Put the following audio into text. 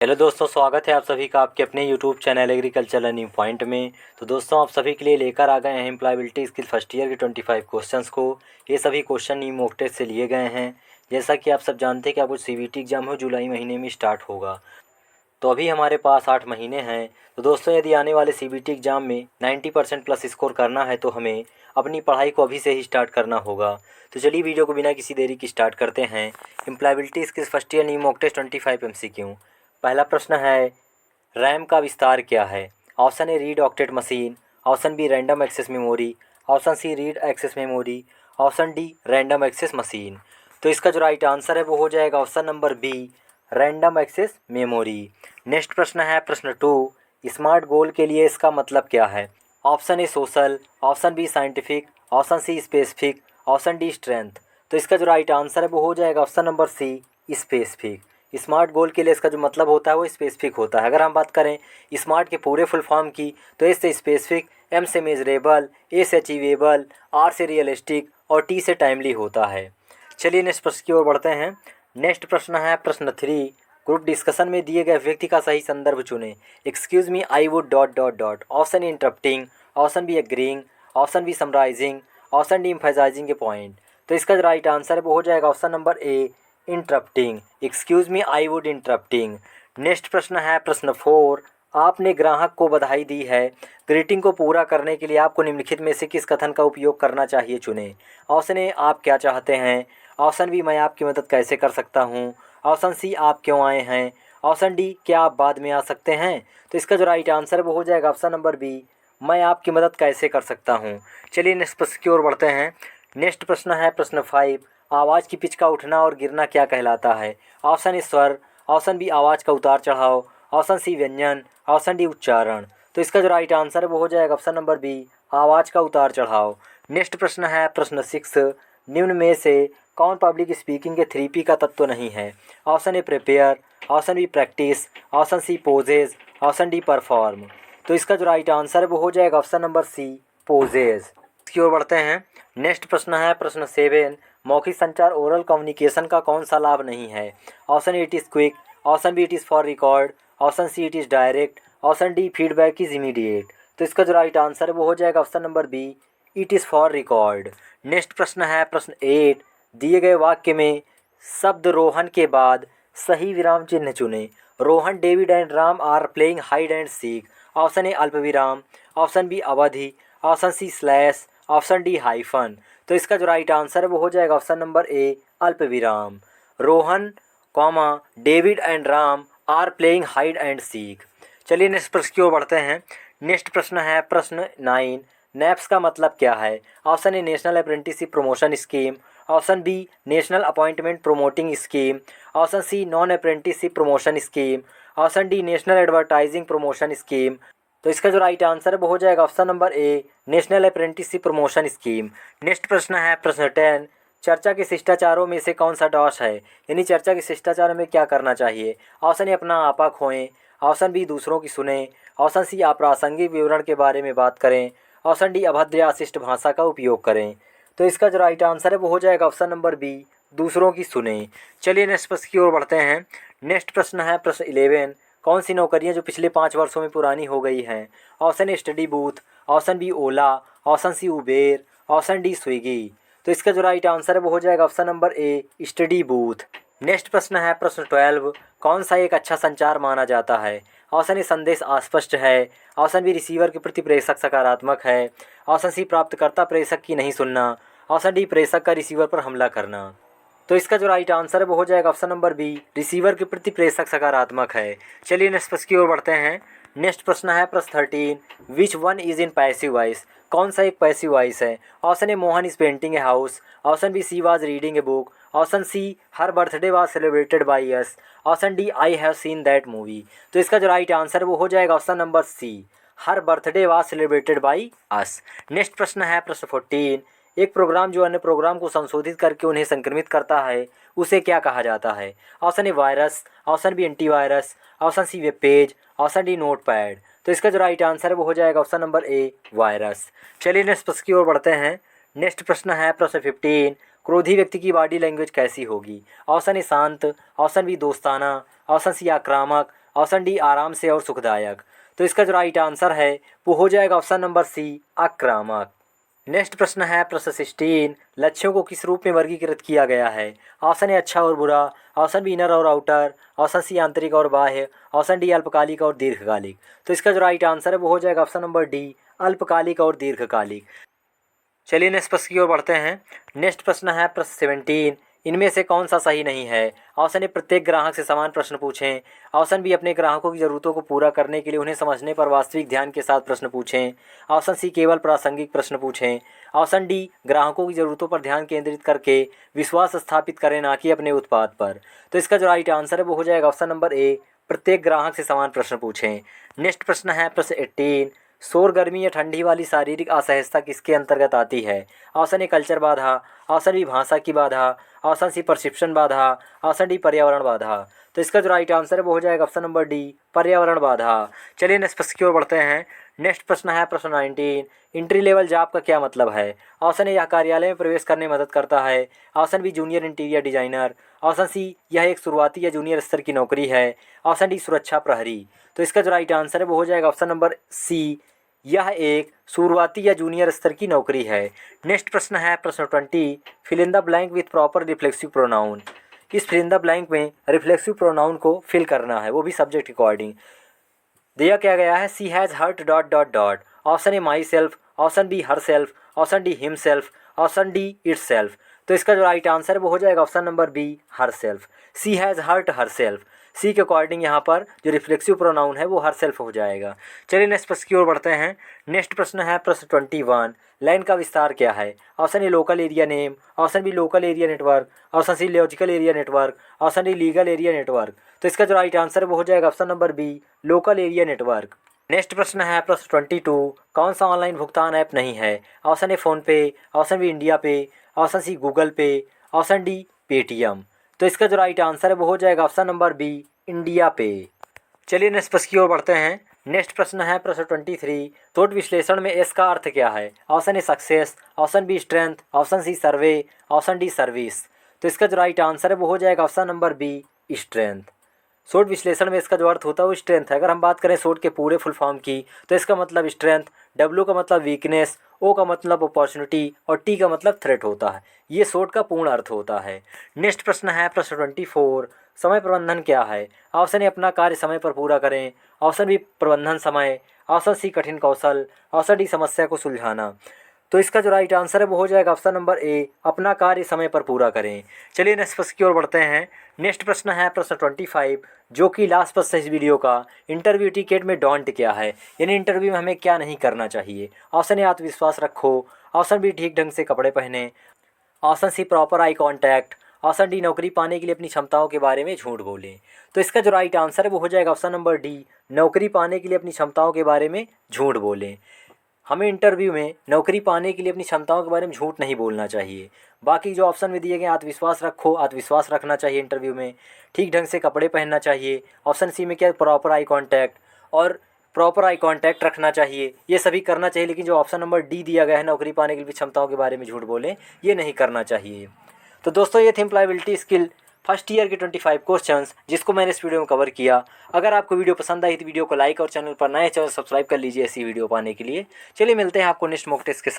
Hello दोस्तों, स्वागत है आप सभी का आपके अपने YouTube channel agriculture learning point में। तो दोस्तों, आप सभी के लिए लेकर आ गए हैं एम्प्लॉयबिलिटी स्किल फर्स्ट ईयर के 25 क्वेश्चंस को। ये सभी क्वेश्चन न्यू मॉक टेस्ट से लिए गए हैं। जैसा कि आप सब जानते हैं कि आपको सीबीटी एग्जाम हो जुलाई महीने में स्टार्ट होगा, तो अभी हमारे पास 8 महीने हैं। तो दोस्तों, यदि आने वाले सीबीटी एग्ज़ाम में 90% प्लस स्कोर करना है तो हमें अपनी पढ़ाई को अभी से ही स्टार्ट करना होगा। तो चलिए वीडियो को बिना किसी देरी की स्टार्ट करते हैं। Employability skills first year new mock test 25 MCQ। पहला प्रश्न है, रैम का विस्तार क्या है? Option A read octet machine, option B random access memory, option C read access memory, option D random access machine. तो इसका जो राइट आंसर है वो हो जाएगा option number B, random access memory. Next प्रश्न है प्रश्न 2, स्मार्ट गोल के लिए इसका मतलब क्या है? Option A social, option B scientific, option C specific, option D strength. तो इसका जो राइट आंसर है वो हो जाएगा option number C, specific. Smart goal के लिए इसका जो मतलब होता है वो स्पेसिफिक होता है। अगर हम बात करें स्मार्ट के पूरे फुल फॉर्म की, तो एस से स्पेसिफिक, एम से मेजरेबल, ए से अचीवेबल, आर से रियलिस्टिक और टी से टाइमली होता है। चलिए नेक्स्ट प्रश्न की ओर बढ़ते हैं। नेक्स्ट प्रश्न है प्रश्न 3, ग्रुप डिस्कशन में दिए गए व्यक्ति का सही संदर्भ चुनें। Excuse me I would dot dot dot. Option interrupting, option B agreeing, option B summarising, option D emphasising a point. तो इसका जो राइट आंसर है वो हो जाएगा option number A, interrupting. Excuse me I would interrupting. Next प्रश्न है प्रश्न 4, आपने ग्राहक को बधाई दी है। ग्रीटिंग को पूरा करने के लिए आपको निम्नलिखित में से किस कथन का उपयोग करना चाहिए चुनें। ऑप्शन ए आप क्या चाहते हैं, ऑप्शन बी मैं आपकी मदद कैसे कर सकता हूँ, ऑप्शन सी आप क्यों आए हैं, ऑप्शन डी क्या आप बाद में आ सकते हैं। तो इसका जो राइट आंसर है वो हो जाएगा ऑप्शन नंबर बी, मैं आपकी मदद कैसे कर सकता हूँ। चलिए नेक्स्ट प्रश्न की ओर बढ़ते हैं। नेक्स्ट प्रश्न है प्रश्न 5, आवाज़ की पिच का उठना और गिरना क्या कहलाता है? ऑप्शन ए स्वर, ऑप्शन बी आवाज़ का उतार चढ़ाव, ऑप्शन सी व्यंजन, ऑप्शन डी उच्चारण। तो इसका जो राइट आंसर है वो हो जाएगा ऑप्शन नंबर बी, आवाज़ का उतार चढ़ाव। नेक्स्ट प्रश्न है प्रश्न 6, निम्न में से कौन पब्लिक स्पीकिंग के 3P का तत्व नहीं है? Option A prepare, option B practice, option C poses, option D perform. तो इसका जो राइट आंसर है वो हो जाएगा ऑप्शन नंबर सी, पोजेज। इसकी ओर बढ़ते हैं। नेक्स्ट प्रश्न है प्रश्न 7, मौखिक संचार ओरल कम्युनिकेशन का कौन सा लाभ नहीं है? Option A it is quick, option B it is for record, option C it is direct, option D feedback is immediate. तो इसका जो राइट आंसर है वो हो जाएगा option number B, it is for record. Next प्रश्न है प्रश्न 8, दिए गए वाक्य में शब्द रोहन के बाद सही विराम चिन्ह चुनें। Rohan, David and Ram are playing hide and seek. Option A अल्प विराम, ऑप्शन बी अवधि, option C slash, option D hyphen. तो इसका जो राइट आंसर है वो हो जाएगा ऑप्शन नंबर ए, अल्प विराम। Rohan comma David and Ram are playing hide and seek. चलिए नेक्स्ट प्रश्न की ओर बढ़ते हैं। नेक्स्ट प्रश्न है प्रश्न 9, नैप्स का मतलब क्या है? Option A national apprenticeship promotion scheme, option B national appointment promoting scheme, option C non apprenticeship promotion scheme, option D national advertising promotion scheme. तो इसका जो राइट आंसर है वो हो जाएगा option number A, national apprenticeship promotion scheme. Next प्रश्न है प्रश्न 10, चर्चा के शिष्टाचारों में से कौन सा डॉश है? यानी चर्चा के शिष्टाचार में क्या करना चाहिए? ऑप्शन ए अपना आपा खोएं, ऑप्शन बी दूसरों की सुने, ऑप्शन सी अप्रासंगिक विवरण के बारे में बात करें, ऑप्शन डी अभद्र या अशिष्ट भाषा का उपयोग करें। तो इसका जो राइट आंसर है वो हो जाएगा ऑप्शन नंबर बी, दूसरों की सुने। चलिए नेक्स्ट प्रश्न की ओर बढ़ते हैं। नेक्स्ट प्रश्न है प्रश्न 11, कौन सी नौकरियां जो पिछले 5 वर्षों में पुरानी हो गई हैं? Option A study booth, option B Ola, option C Uber, option D Swiggy. तो इसका जो राइट आंसर है वो हो जाएगा option number A, study booth. Next प्रश्न है प्रश्न 12, कौन सा एक अच्छा संचार माना जाता है? ऑप्शन ए संदेश अस्पष्ट है, ऑप्शन बी रिसीवर के प्रति प्रेषक सकारात्मक है, ऑप्शन सी प्राप्तकर्ता प्रेषक की नहीं सुनना, ऑप्शन डी प्रेषक का रिसीवर पर हमला करना। तो इसका जो राइट आंसर है वो हो जाएगा ऑप्शन नंबर बी, रिसीवर के प्रति प्रेषक सकारात्मक है। चलिए नेक्स्ट प्रश्न की ओर बढ़ते हैं। नेक्स्ट प्रश्न है प्रश्न 13, which one is in passive voice? कौन सा एक पैसिव वॉइस है? Option A Mohan is painting a house, option B she was reading a book, option C her birthday was celebrated by us, option D I have seen that movie. तो इसका जो right answer वो हो जाएगा option number C, her birthday was celebrated by us. Next प्रश्न है प्रश्न 14, एक प्रोग्राम जो अन्य प्रोग्राम को संशोधित करके उन्हें संक्रमित करता है उसे क्या कहा जाता है? Option A virus, option B antivirus, option C web page, option D notepad. तो इसका जो राइट आंसर है वो हो जाएगा ऑप्शन नंबर ए, वायरस। चलिए नेक्स्ट प्रश्न की ओर बढ़ते हैं। नेक्स्ट प्रश्न है प्रश्न 15, क्रोधी व्यक्ति की बॉडी लैंग्वेज कैसी होगी? ऑप्शन ए शांत, ऑप्शन बी दोस्ताना, ऑप्शन सी आक्रामक, ऑप्शन डी आराम से और सुखदायक। तो इसका जो राइट आंसर है वो हो जाएगा ऑप्शन नंबर सी आक्रामक। नेक्स्ट प्रश्न है प्रश्न 16, लक्ष्यों को किस रूप में वर्गीकृत किया गया है? ऑप्शन ए अच्छा और बुरा, ऑप्शन बी इनर और आउटर, ऑप्शन सी आंतरिक और बाह्य, ऑप्शन डी अल्पकालिक और दीर्घकालिक। तो इसका जो राइट आंसर है वो हो जाएगा ऑप्शन नंबर डी अल्पकालिक और दीर्घकालिक। चलिए नेक्स्ट प्रश्न की ओर बढ़ते हैं। नेक्स्ट प्रश्न है प्रश्न 17, इनमें से कौन सा सही नहीं है? ऑप्शन ए प्रत्येक ग्राहक से समान प्रश्न पूछें, ऑप्शन बी अपने ग्राहकों की ज़रूरतों को पूरा करने के लिए उन्हें समझने पर वास्तविक ध्यान के साथ प्रश्न पूछें, ऑप्शन सी केवल प्रासंगिक प्रश्न पूछें, ऑप्शन डी ग्राहकों की ज़रूरतों पर ध्यान केंद्रित करके विश्वास स्थापित करें ना कि अपने उत्पाद पर। तो इसका जो राइट आंसर है वो हो जाएगा ऑप्शन नंबर ए प्रत्येक ग्राहक से समान प्रश्न पूछें। नेक्स्ट प्रश्न है प्रश्न 18, शोर, गर्मी या ठंडी वाली शारीरिक असहजता किसके अंतर्गत आती है? ऑप्शन ए कल्चर बाधा, ऑप्शन बी भाषा की बाधा, ऑप्शन सी परसेप्शन बाधा, ऑप्शन डी पर्यावरण बाधा। तो इसका जो राइट आंसर है वो हो जाएगा ऑप्शन नंबर डी पर्यावरण बाधा। चलिए नेक्स्ट प्रश्न की ओर बढ़ते हैं। नेक्स्ट प्रश्न है प्रश्न 19, इंट्री लेवल जॉब का क्या मतलब है? ऑप्शन ए यह कार्यालय में प्रवेश करने में मदद करता है, option B junior interior designer, option C यह एक शुरुआती या जूनियर स्तर की नौकरी है, ऑप्शन डी सुरक्षा प्रहरी। तो इसका जो राइट आंसर है वो हो जाएगा ऑप्शन नंबर सी यह एक शुरुआती या जूनियर स्तर की नौकरी है। नेक्स्ट प्रश्न है प्रश्न 20, fill in the blank with proper reflexive pronoun. इस फिल इन द ब्लैंक में रिफ्लेक्सिव प्रोनाउन को फिल करना है, वो भी सब्जेक्ट अकॉर्डिंग। दिया क्या गया है? She has hurt dot dot dot. Option A myself, option B herself, option D himself, option D itself. तो इसका जो राइट आंसर है वो हो जाएगा option number B herself. She has hurt herself, she के according यहाँ पर जो रिफ्लेक्सिव प्रोनाउन है वो हर सेल्फ हो जाएगा। चलिए नेक्स्ट प्रश्न की ओर बढ़ते हैं। नेक्स्ट प्रश्न है प्रश्न 21, लैंड का विस्तार क्या है? Option A local area name, option B local area network, option C logical area network, option D legal area network. तो इसका जो राइट आंसर है वो हो जाएगा option number B local area network. Next प्रश्न है प्रश्न 22, कौन सा ऑनलाइन भुगतान ऐप नहीं है? Option A PhonePe, option B India Pay, option C Google Pay, option D Paytm. तो इसका जो राइट आंसर है वो हो जाएगा ऑप्शन नंबर बी इंडिया पे। चलिए नेक्स्ट प्रश्न की ओर बढ़ते हैं। नेक्स्ट प्रश्न है प्रश्न 23, शोध विश्लेषण में एस का अर्थ क्या है? Option A success, option B strength, option C survey, option D service. तो इसका जो राइट आंसर है वो हो जाएगा ऑप्शन नंबर बी स्ट्रेंथ। शोध विश्लेषण में इसका जो अर्थ होता है वो स्ट्रेंथ है। अगर हम बात करें शोध के पूरे फुल फॉर्म की तो इसका मतलब स्ट्रेंथ, डब्ल्यू का मतलब वीकनेस, ओ का मतलब अपॉर्चुनिटी और टी का मतलब थ्रेट होता है। ये शोध का पूर्ण अर्थ होता है। नेक्स्ट प्रश्न है प्रश्न 24, समय प्रबंधन क्या है? ऑप्शन ए अपना कार्य समय पर पूरा करें, ऑप्शन बी प्रबंधन समय, ऑप्शन सी कठिन कौशल, ऑप्शन डी समस्या को सुलझाना। तो इसका जो राइट आंसर है वो हो जाएगा ऑप्शन नंबर ए अपना कार्य समय पर पूरा करें। चलिए नेक्स्ट प्रश्न की ओर बढ़ते हैं। नेक्स्ट प्रश्न है प्रश्न 25, जो कि लास्ट प्रश्न इस वीडियो का, इंटरव्यू टिकट में डोंट क्या है? यानी इंटरव्यू में हमें क्या नहीं करना चाहिए? ऑप्शन ए आत्मविश्वास रखो, ऑप्शन बी ठीक ढंग से कपड़े पहने, option C proper eye contact, option D नौकरी पाने के लिए अपनी क्षमताओं के बारे में झूठ बोलें। तो इसका जो राइट आंसर है वो हो जाएगा ऑप्शन नंबर डी नौकरी पाने के लिए अपनी क्षमताओं के बारे में झूठ बोलें। हमें इंटरव्यू में नौकरी पाने के लिए अपनी क्षमताओं के बारे में झूठ नहीं बोलना चाहिए। बाकी जो ऑप्शन में दिए गए, आत्मविश्वास रखो, आत्मविश्वास रखना चाहिए इंटरव्यू में, ठीक ढंग से कपड़े पहनना चाहिए, ऑप्शन सी में क्या प्रॉपर आई कांटेक्ट और प्रॉपर आई कांटेक्ट रखना चाहिए, ये सभी करना चाहिए। लेकिन जो ऑप्शन नंबर डी दिया गया है नौकरी पाने के लिए क्षमताओं के बारे में झूठ बोलें, ये नहीं करना चाहिए। तो दोस्तों ये थे एम्प्लॉयबिलिटी स्किल फर्स्ट ईयर के 25 क्वेश्चंस जिसको मैंने इस वीडियो में कवर किया। अगर आपको वीडियो पसंद आई तो वीडियो को लाइक और चैनल पर नए चैनल सब्सक्राइब कर लीजिए ऐसी वीडियो पाने के लिए। चलिए मिलते हैं आपको नेक्स्ट मॉक टेस्ट के साथ।